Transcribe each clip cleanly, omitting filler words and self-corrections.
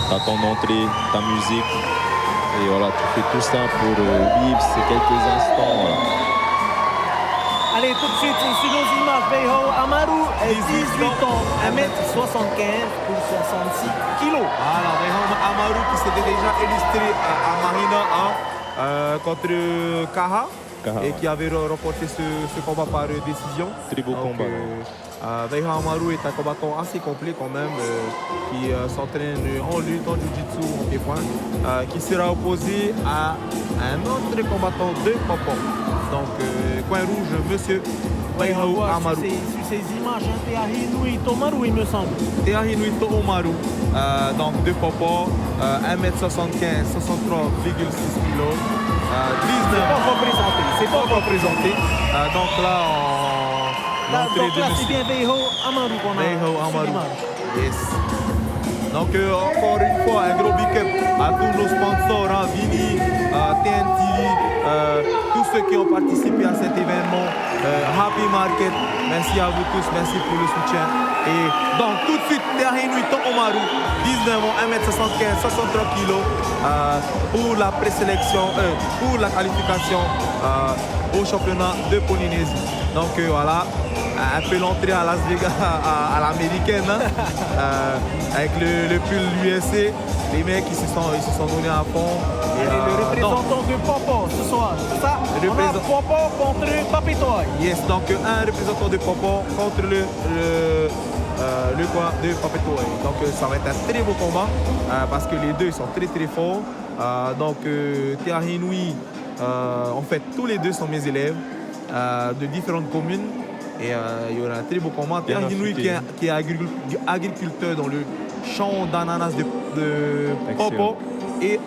tu as ton entrée, ta musique. Et voilà, tu fais tout ça pour vivre ces quelques instants. Voilà. Allez, tout de suite, sur nos images, Weiho Amaru, 18 ans, 1m75 pour 66 kilos. Voilà, Weiho Amaru qui s'était déjà illustré à Marina 1 contre Kaha. Et qui avait remporté ce combat par décision. Très beau combat. Weiho Amaru est un combattant assez complet quand même, qui s'entraîne en lutte, en jiu-jitsu, en pied-point, qui sera opposé à un autre combattant de Popo. Donc, coin rouge, monsieur Weiho Amaru. Sur ces images, Teahinui Tomaru, il me semble. Teahinui Tomaru, donc de Popo, 1m75, 63,6 kg. 19 c'est pas représenté. C'est pas représenté. Donc là, donc là, c'est bien Weiho Amaru qu'on a. Weiho Amaru. Yes. Donc encore une fois, un gros big up à tous nos sponsors, hein, Vini, TNTV, tous ceux qui ont participé à cet événement. Happy Market, merci à vous tous, merci pour le soutien. Et donc tout de suite, Teahinui Tomaru, 19 ans, 1m75, 63 kg, pour la présélection, pour la qualification au championnat de Polynésie. Donc voilà, un peu l'entrée à Las Vegas, à l'américaine, hein, avec le pull l'USC. Les mecs ils se sont donnés à fond. Et le représentant de Popo ce soir, c'est ça? On a Popo contre Papetoy. Yes, donc un représentant de Popo contre le coin de Papetoy. Donc ça va être un très beau combat parce que les deux sont très très forts. Donc Teahinui, en fait tous les deux sont mes élèves de différentes communes. Et il y aura un très beau combat. Teahinui qui est agriculteur dans le champ d'ananas de Popo. Et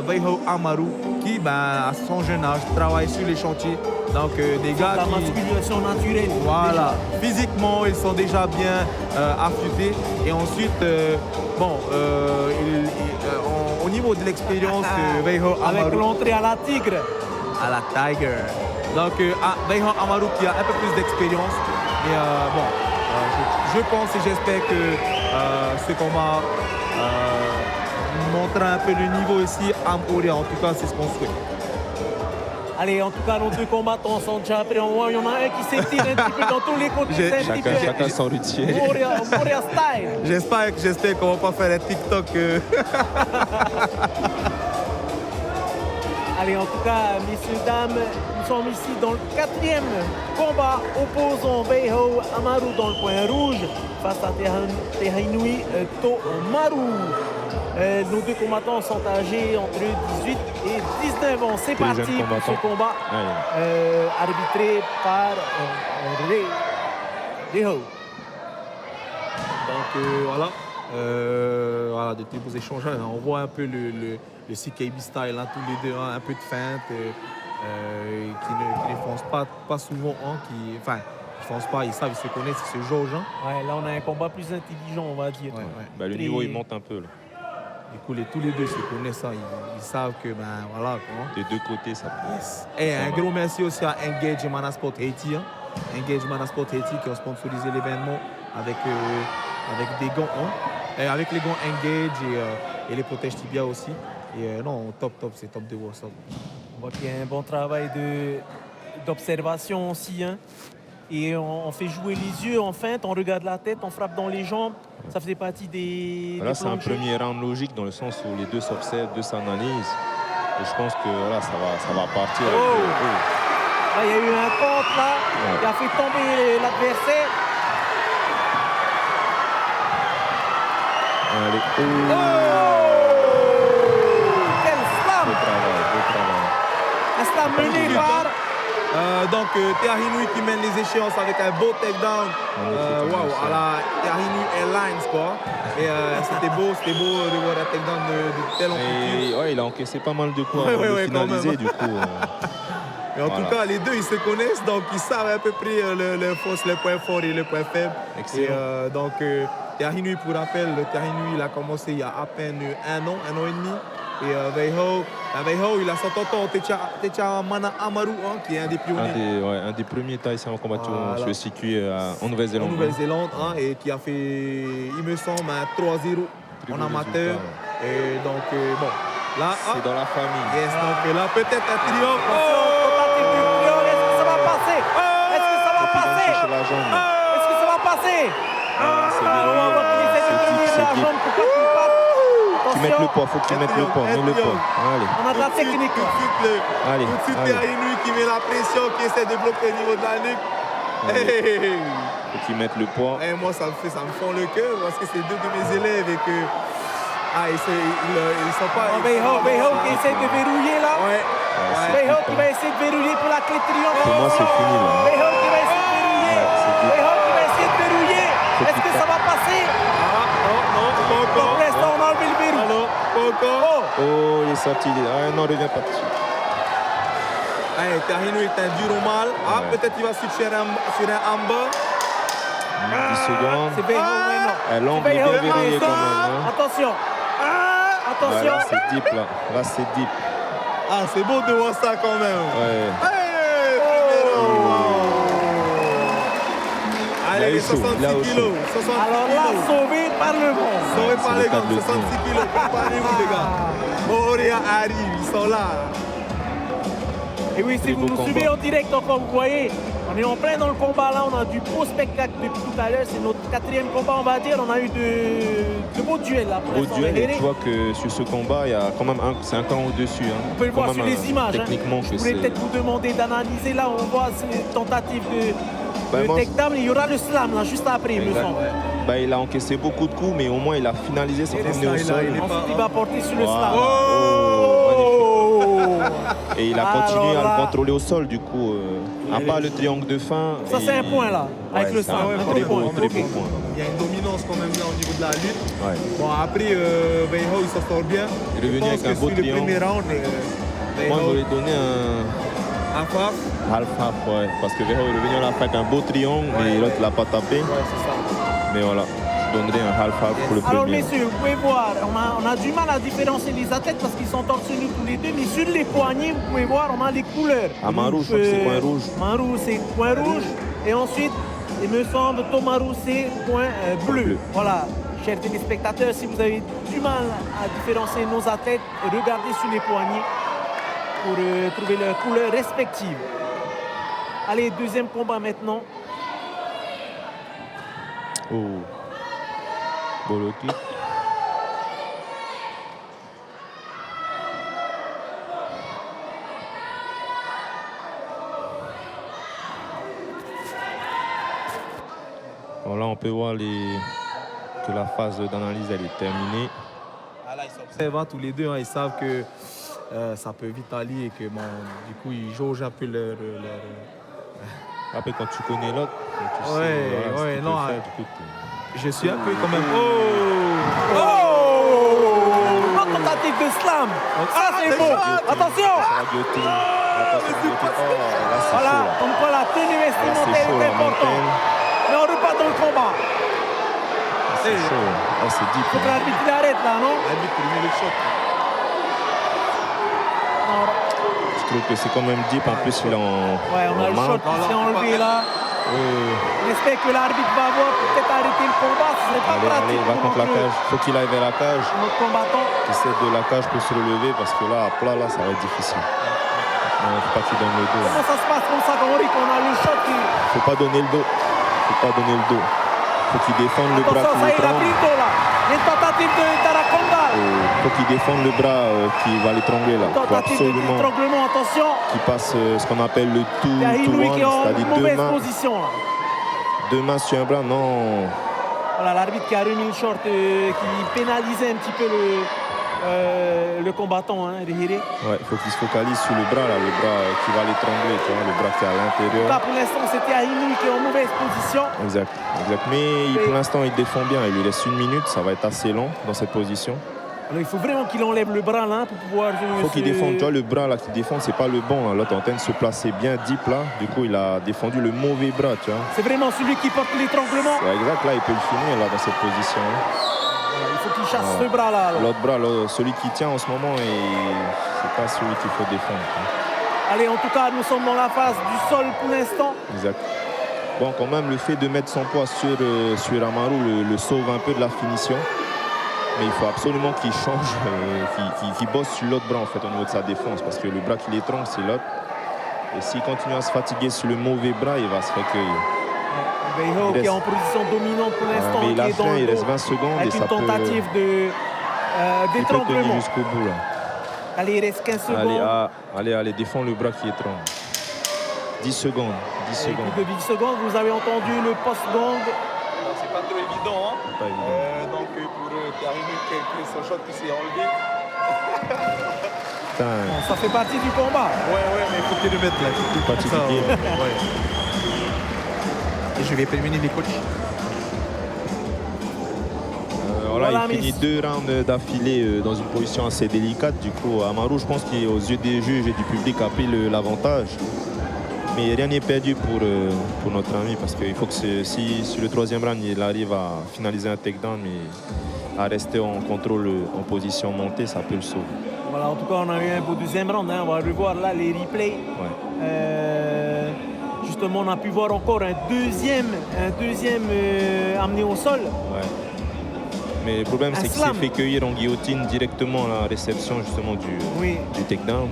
Weiho Amaru qui, à son jeune âge, travaille sur les chantiers. Donc des gars la qui... masculination naturelle. Voilà. Déjà. Physiquement, ils sont déjà bien affûtés. Et ensuite, au niveau de l'expérience, Weiho Amaru... Avec l'entrée à la tigre. À la tiger. Donc Weiho Amaru qui a un peu plus d'expérience. Mais je pense et j'espère que ce combat montrera un peu le niveau ici à Mouria. En tout cas, c'est ce qu'on souhaite. Allez, en tout cas, nos deux combattants sont déjà prêts. Il y en a un qui s'étire un petit peu dans tous les côtés. Chacun son routier. Mouria style. J'espère qu'on va pas faire un TikTok. Allez, en tout cas, messieurs, dames, nous sommes ici dans le 4e combat opposant Weiho Amaru dans le coin rouge face à Teahinui Tomaru. Nos deux combattants sont âgés entre 18 et 19 ans. C'est parti pour ce combat arbitré par Weiho. Donc voilà, de très beaux échanges. On voit un peu le CKB style, hein, tous les deux, hein, un peu de feinte, qui ne foncent pas souvent, hein, ils foncent pas, ils savent, ils se connaissent, ils se jaugent. Hein. Ouais, là on a un combat plus intelligent, on va dire. Ouais. Le niveau il monte un peu là. Du coup, tous les deux se connaissent, hein, ils savent que voilà. Quoi. Des deux côtés ça passe. Et un gros merci aussi à Engage Manasport Haiti, hein. Engage Manasport Haiti qui ont sponsorisé l'événement avec des gants, hein. Et avec les gants Engage et les protèges tibia aussi. Et non, top, c'est top de voir ça. On voit qu'il y a un bon travail d'observation aussi. Hein. Et on fait jouer les yeux en feinte, on regarde la tête, on frappe dans les jambes. Ça faisait partie des... Là, c'est un premier round logique dans le sens où les deux s'observent, deux s'analysent. Et je pense que voilà, ça va partir. Là, il y a eu un contre là, qui a fait tomber l'adversaire. Allez. Un slam mené par... Donc Teahinui qui mène les échéances avec un beau takedown. À la Teahinui Airlines quoi. Et c'était beau de voir un takedown de telle amplitude. Ouais, il a encaissé pas mal de coups avant de finaliser du coup. Et en tout cas, les deux ils se connaissent, donc ils savent à peu près le force, le point fort et le point faible. Excellent. Et donc Teahinui, pour rappel, Teahinui il a commencé il y a à peine un an et demi. Et Weiho, il a 100 ans. Techa Mana Amaru, hein, qui est un des pionniers. Un des premiers Thaïsiens combattants se situe en Nouvelle-Zélande. En Nouvelle-Zélande, hein, et qui a fait, il me semble, un 3-0 Très en beau amateur. résultat. Et donc, bon, là, C'est dans la famille. yes, donc là, peut-être un triomphe. Tentative du triangle, est-ce que ça va passer? Est-ce que ça va Il va passer? chercher la jambe. Est-ce que ça va passer? C'est On verrouillé. va voir qu'il essaie de C'est deep, tenir c'est la deep. jambe pour pas qu'il parte. Qu'il mette le Attention, poids, faut qu'il mette le poids. Mets le poids. Allez. on a de la technique. Tout de suite, Allez, tout de suite, allez. Terry qui met la pression, qui essaie de bloquer au niveau de la nuque. Allez. Hey. Faut qu'il mette le poids. Et moi, ça me fond le cœur parce que c'est deux de mes élèves et que ils sont pas. Beho qui essaie de verrouiller là. Ouais. Beho qui va essayer de verrouiller pour la clé de triomphe. Pour moi, c'est fini là. Beho qui va essayer de verrouiller. Ouais, c'est deep. Beho qui va essayer de verrouiller. Est-ce que ça va passer? Ah, non, pas Donc encore. pour l'instant, on a enlevé le verrou. Alors, pas encore. Oh, il est sorti. Ah non, reviens pas dessus. Hey, Tahino est un dur au mal. Ah, Ouais. peut-être qu'il va switcher sur un amber. 10 secondes. C'est Beho, mais non. Elle l'angle C'est est bien Beho, verrouillé mais quand non. même. Hein. Attention. Attention. Là, c'est deep là. Là, c'est deep. Ah, c'est beau de voir ça quand même. Ouais. Hey, primero. Il a Allez, eu chaud, 66 il a eu kilos. 66 Alors là, kilos. sauvé par le vent. Sauvé c'est par le les cas gars, de le 66 dire. kilos. Préparez-vous, les gars. Moria arrive, ils sont là. Et oui, si Très vous beau nous combat. suivez en direct, donc, comme vous voyez, on est en plein dans le combat là, on a du beau spectacle depuis tout à l'heure, c'est notre 4e combat on va dire, on a eu de beaux duels là pour Au l'instant. duel, et Verrez. tu vois que sur ce combat, il y a quand même c'est un camp au-dessus. Hein. Vous pouvez le Quand voir sur même, les images. Techniquement, Je que voulais c'est. peut-être vous demander d'analyser là, on voit ces tentatives de Bah, moi, takedown, il y aura le slam là juste après, il me Exact. semble. Bah, il a encaissé beaucoup de coups, mais au moins il a finalisé sans Et promener ça, au il a- sol. il est- Ensuite, il va porter sur le Voilà. slam. Oh, Et il a Alors continué à là- le contrôler au sol, du coup. À part le triangle de fin. Ça, c'est un point, là, avec le c'est slam. un Un très gros beau, point. très Ok. beau point. Il y a une dominance quand même là au niveau de la lutte. Ouais. Bon, après, Beho, il s'en sort bien. Il est revenu Je pense avec un que beau sur le triangle. premier round, Moi, Beho, j'aurais donné un Afaf. half-half, ouais. Parce que Verho est revenu à la fin avec un beau triangle, mais l'autre l'a pas tapé. Ouais, c'est ça. Mais voilà, je donnerais un half-half pour le Alors premier. messieurs, vous pouvez voir, on a du mal à différencier les athlètes parce qu'ils sont torse nu tous les deux, mais sur les poignets, vous pouvez voir, on a les couleurs. Amaru, je crois que c'est point rouge. Maru, c'est point rouge. Et ensuite, il me semble, Tomaru, c'est point bleu. Bleu. Voilà, chers téléspectateurs, si vous avez du mal à différencier nos athlètes, regardez sur les poignets pour trouver leurs couleurs respectives. Allez, deuxième combat maintenant. Oh. Bolo kick. Bon, là, on peut voir que la phase d'analyse elle est terminée. Ah, là, ils s'observent tous les deux, hein, ils savent que ça peut vite aller et que bon, du coup ils jaugent un peu leur. Après, quand tu connais l'autre, tu sais Ouais, voilà, ce ouais, qu'il non, peut faire, ouais. du coup, t'es- Je suis un peu quand même. Oh! Bonne tentative de slam. Ça, c'est beau. Attention. La guillotine. Attention, la guillotine. Oh, là, c'est Voilà, chaud, là. comme quoi la tenue Là, vestimentaire c'est chaud, est la importante. montagne. Mais on repart dans le combat. C'est chaud. Là, c'est deep. Faut que l'arbitre il arrête là, non? L'arbitre, il met le choc. Non. Je trouve que c'est quand même deep. En plus, il est en. Ouais, on a en le main. shot qui s'est enlevé là. Oui. On espère que l'arbitre va voir pour peut-être arrêter le combat. Ce serait pas Allez, pratique allez, va pour contre la notre- cage. Faut qu'il aille vers la cage. notre combattant. Qu'il essaie de la cage pour se relever parce que là, à plat, là, ça va être difficile. Non, faut pas qu'il donne le dos. Comment ça se passe comme ça quand on dit qu'on a le shot qui... Faut pas donner le dos. Faut pas donner le dos. Faut qu'il défende le bras Attention, qui ça y est, il a pris l'étrangle. le dos là. Il y a une tentative de Tarakonda. Faut qu'il défende le bras qui va l'étrangler là. Faut Tentative absolument d'étranglement, attention. qu'il passe ce qu'on appelle le Il y a two Inoue one, qui est en c'est-à-dire mauvaise position là. deux mains sur un bras. Non. Voilà, l'arbitre qui a remis le short qui pénalisait un petit peu le combattant, hein, Rihire. Ouais, faut qu'il se focalise sur le bras là, le bras qui va l'étrangler, tu vois, le bras qui est à Là, l'intérieur. pour l'instant, c'était à Inoue qui est en mauvaise position. Exact, exact. Mais pour l'instant, il défend bien. Il lui reste 1 minute. Ça va être assez long dans cette position. Alors, il faut vraiment qu'il enlève le bras là pour pouvoir... Il faut qu'il défende. Tu vois, le bras là qui défend, c'est pas le bon. L'autre est en train de se placer bien deep là. Du coup, il a défendu le mauvais bras, tu vois. C'est vraiment celui qui porte l'étranglement. Ouais, exact. Là, il peut le finir là dans cette position. Il faut qu'il chasse Voilà. ce bras là. L'autre bras, celui qui tient en ce moment, c'est pas celui qu'il faut défendre. Tu vois. Allez, en tout cas, nous sommes dans la phase du sol pour l'instant. Exact. Bon, quand même, le fait de mettre son poids sur Amaru le sauve un peu de la finition. Mais il faut absolument qu'il change, qu'il bosse sur l'autre bras en fait au niveau de sa défense. Parce que le bras qui l'étrangle, c'est l'autre. Et s'il continue à se fatiguer sur le mauvais bras, il va se recueillir. Weiho qui est en position dominante pour l'instant. Mais il a qui est dans faim, le il dos, reste 20 secondes avec et une ça peut... tentative Il peut tenir d'étranglement. jusqu'au bout là. Allez, il reste 15 secondes. Allez, défends le bras qui étrangle. 10 secondes, 10 Et secondes. plus de 10 secondes, vous avez entendu le post-gong. C'est pas trop évident. Hein. Pas évident. Donc pour terminer son shot qui s'est enlevé. Putain, Bon, ça fait partie du combat. Ouais, mais il faut qu'il le mette là. pas Ça, typiqué. ouais. Et je vais prévenir les coachs. Voilà, Voilà, il finit Miss. 2 rounds d'affilée dans une position assez délicate. Du coup, Amaru, je pense qu'aux yeux des juges et du public, a pris l'avantage. Mais rien n'est perdu pour notre ami parce qu'il faut que si sur le 3e round, il arrive à finaliser un takedown, mais à rester en contrôle, en position montée, ça peut le sauver. Voilà, en tout cas, on a eu un beau 2e round. Hein. On va revoir là les replays. Ouais. Justement, on a pu voir encore un deuxième amené au sol. Ouais. Mais le problème, Un c'est qu'il slam. s'est fait cueillir en guillotine directement à la réception justement Oui. du takedown.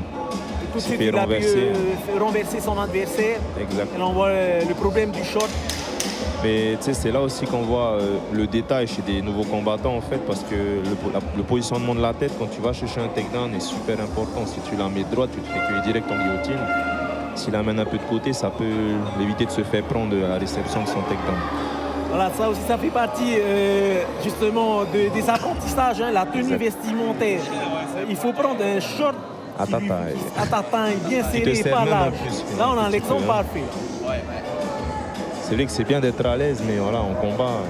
Et tout de s'est suite, fait il a pu renverser. renverser son adversaire. Exact. Et là, on voit le problème du short. Mais tu sais, c'est là aussi qu'on voit le détail chez des nouveaux combattants en fait, parce que le positionnement de la tête quand tu vas chercher un takedown est super important. Si tu la mets droite, tu te fais cueillir direct en guillotine. S'il l'amène un peu de côté, ça peut l'éviter de se faire prendre à la réception de son takedown. Voilà, ça aussi, ça fait partie justement des apprentissages, hein, la tenue Exact. vestimentaire. Il faut prendre un short À ta taille. à ta taille, bien Qui te serré, serre pas même en large. plus, Là, on a un petit l'exemple peu, hein. parfait. C'est vrai que c'est bien d'être à l'aise, mais voilà, en combat,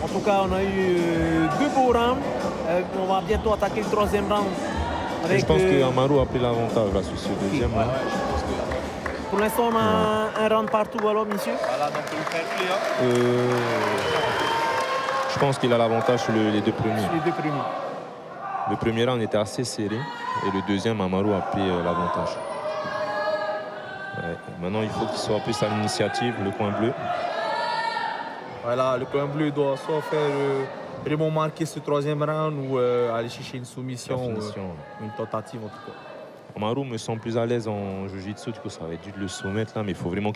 En tout cas, on a eu 2 beaux rounds. On va bientôt attaquer le 3e round. je pense que Amaru a pris l'avantage là sur ce deuxième. Là. Pour l'instant, on a un round partout, alors, messieurs. Voilà, donc le fair play. Hein. Je pense qu'il a l'avantage sur les 2 premiers. Les 2 premiers. Le premier round était assez serré et le deuxième, Amaru a pris l'avantage. Ouais. Maintenant, il faut qu'il soit plus à l'initiative, le coin bleu. Voilà, le coin bleu doit soit faire vraiment marquer ce 3e round ou aller chercher une soumission La ou finition. une tentative en tout cas. Amaru me semble plus à l'aise en jiu-jitsu, du coup ça va être dur de le soumettre là, mais il faut vraiment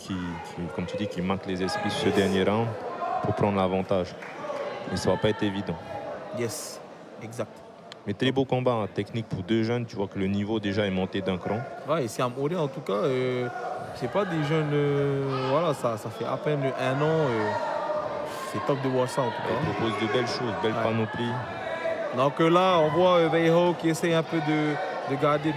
comme tu dis, qu'il marque les esprits sur ce dernier round pour prendre l'avantage. Mais ça va pas être évident. Yes, exact. Mais très beau combat, hein, technique pour 2 jeunes, tu vois que le niveau déjà est monté d'un cran. Ouais, ici à Montréal, en tout cas, c'est pas des jeunes. Voilà, ça fait à peine 1 an. C'est top de voir ça en tout Il cas. propose de belles choses, belle panoplie. Donc là, on voit Weiho qui essaie un peu de garder,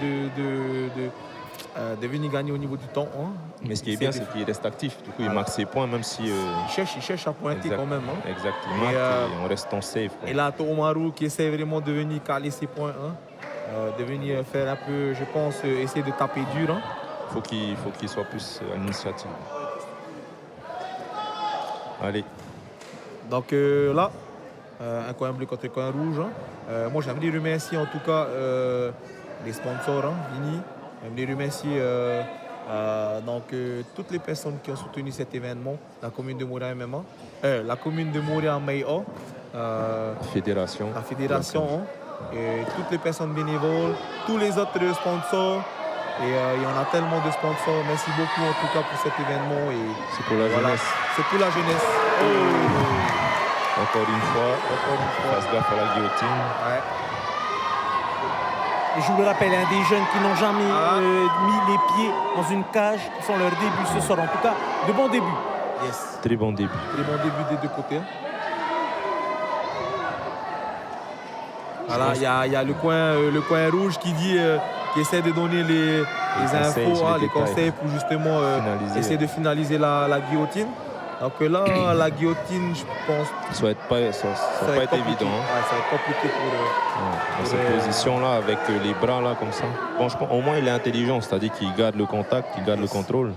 de venir gagner au niveau du temps. Hein. Mais ce qui est bien, c'est qu'il reste actif. Du coup, il marque ses points, même si. Il cherche à pointer quand même. Hein. Exact, il marque et on reste en safe. Quoi. Et là, Tomaru qui essaie vraiment de venir caler ses points. Hein. De venir faire un peu, je pense, essayer de taper dur. Hein. Faut qu'il soit plus à l'initiative. Allez. Donc là, un coin bleu contre un coin rouge. Hein. Moi, j'aimerais remercier en tout cas les sponsors, hein, Vini. J'aimerais remercier toutes les personnes qui ont soutenu cet événement, la commune de Montréal MMA, la commune de Montréal Maïa, Fédération. la fédération, hein, et toutes les personnes bénévoles, tous les autres sponsors. Et il y en a tellement de sponsors. Merci beaucoup en tout cas pour cet événement. Et C'est pour la jeunesse. C'est pour la jeunesse. Encore une fois, fasse gaffe à la guillotine. Ouais. Et je vous le rappelle, hein, des jeunes qui n'ont jamais mis les pieds dans une cage, qui font leur début ce soir. En tout cas, de bons débuts. Yes. Très bon début. Très bon début des 2 côtés. Voilà, il y a le coin rouge qui essaie de donner les conseils infos, sur les les détails. conseils pour justement Finaliser. essayer de finaliser la guillotine. Donc là, la guillotine, je pense, Ça va pas être compliqué. évident. Hein. Ouais, ça va être compliqué pour... Dans cette position-là, avec les bras là comme ça. Bon, je pense, au moins, il est intelligent, c'est-à-dire qu'il garde le contact, qu'il garde le contrôle.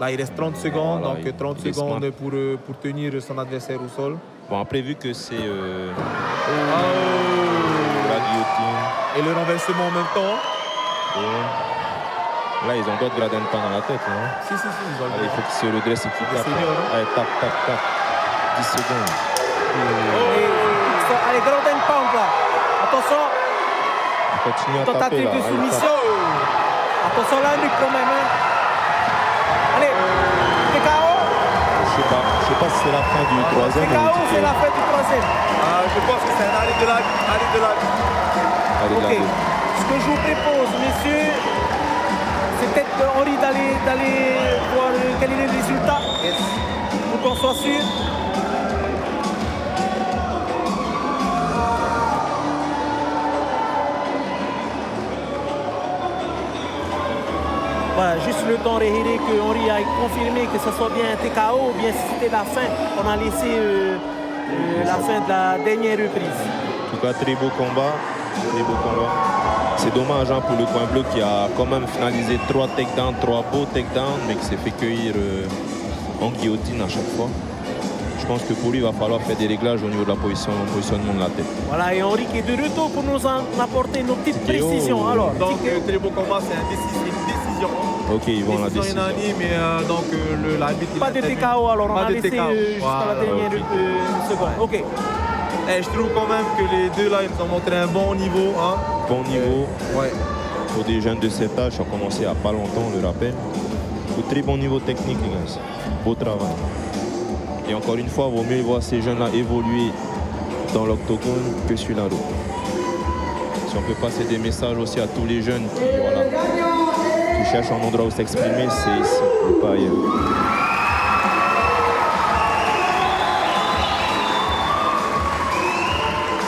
Là, il reste 30 secondes, Voilà, donc 30 il est secondes smart. pour tenir son adversaire au sol. Bon, après, vu que c'est Oh. la guillotine, Et le renversement en même temps. et là, ils ont d'autres gradins de temps dans la tête. Là, hein. Si, ils ont le Allez, il faut qu'il se redresse et qu'il Les tape. seniors, hein. Allez, tape. 10 secondes. Et Allez, Golden Pound là. Attention. Continue à taper Tentative là. de Allez, soumission. Attention la nuque quand même. Hein. Allez, TKO. Je sais pas si c'est la fin du troisième. TKO, c'est la fin du troisième. Je pense que c'est un arrêt de la vie. Allez, Ok. Ce que je vous propose, messieurs, c'est peut-être Henri d'aller voir quel est le résultat. Pour qu'on soit sûr. Voilà, juste le temps réhéré que Henri a confirmé que ce soit bien un TKO ou bien si c'était la fin. On a laissé la fin de la dernière reprise. En tout cas, très beau combat. Très beau combat. C'est dommage hein, pour le coin bleu qui a quand même finalisé 3 takedowns, 3 beaux takedowns, mais qui s'est fait cueillir en guillotine à chaque fois. Je pense que pour lui, il va falloir faire des réglages au niveau de la positionnement de la tête. Voilà, et Henri qui est de retour pour nous en apporter nos petites précisions. Alors, Donc, très beau combat, c'est une décision. Ok, ils vont à la décision. Unanime, mais donc l'arbitre. Pas de TKO, alors on a laissé jusqu'à la dernière seconde. Ok. Et je trouve quand même que les deux là, ils ont montré un bon niveau. Hein. Bon niveau. Ouais. Pour des jeunes de cet âge, ça a commencé il n'y a pas longtemps, on le rappelle. Au très bon niveau technique, les gars. Beau travail. Et encore une fois, il vaut mieux voir ces jeunes-là évoluer dans l'octogone que sur la route. Si on peut passer des messages aussi à tous les jeunes qui cherchent un endroit où s'exprimer, c'est ici, et pas ailleurs.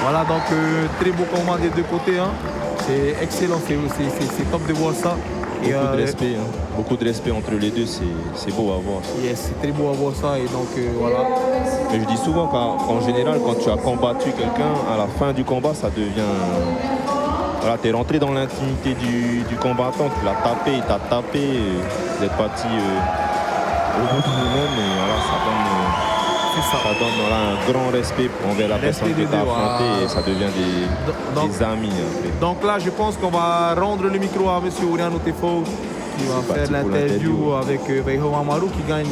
Voilà, donc très beau combat des deux côtés. Hein. C'est excellent, c'est top de voir ça. Beaucoup de respect, hein. Beaucoup de respect entre les deux, c'est beau à voir. Yes, c'est très beau à voir ça et donc voilà. Mais je dis souvent qu'en général, quand tu as combattu quelqu'un, à la fin du combat, ça devient... Voilà, tu es rentré dans l'intimité du combattant, tu l'as tapé, il t'a tapé, vous êtes parti au bout de vous-même et voilà, ça donne voilà, un grand respect envers la personne que tu as affrontée et ça devient des amis. Après. Donc là, je pense qu'on va rendre le micro à M. Oriano Tefo qui va faire l'interview avec Weiho Amaru qui gagne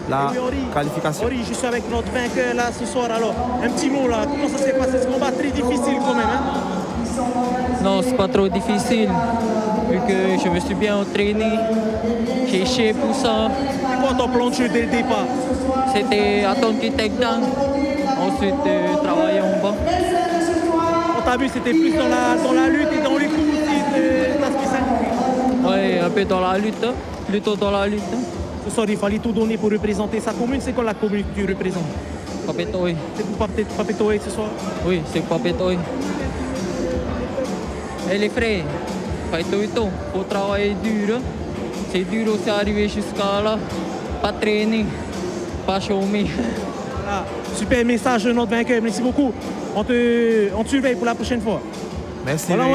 la qualification. Henri, je suis avec notre vainqueur là ce soir. Alors, un petit mot là, comment ça s'est passé ce combat très difficile quand même hein? Non, c'est pas trop difficile, vu que je me suis bien entraîné, j'ai cherché pour ça. C'est quoi ton plan de jeu dès le départ? C'était attendre qu'il takedown, ensuite travailler en bas. On t'a vu, c'était plus dans la lutte et dans les coups aussi, t'as ce qui s'est. Ouais, un peu dans la lutte, plutôt dans la lutte. Ce soir, il fallait tout donner pour représenter sa commune. C'est quoi la commune que tu représentes? Papetoy. C'est pour Papetoy ce soir? Oui, c'est Papetoy. Et les frères, faut travailler dur. C'est dur aussi d'arriver jusqu'à là. Pas traîner, pas chômer. Voilà. Super message de notre vainqueur. Merci beaucoup. On te surveille pour la prochaine fois. Merci. Voilà,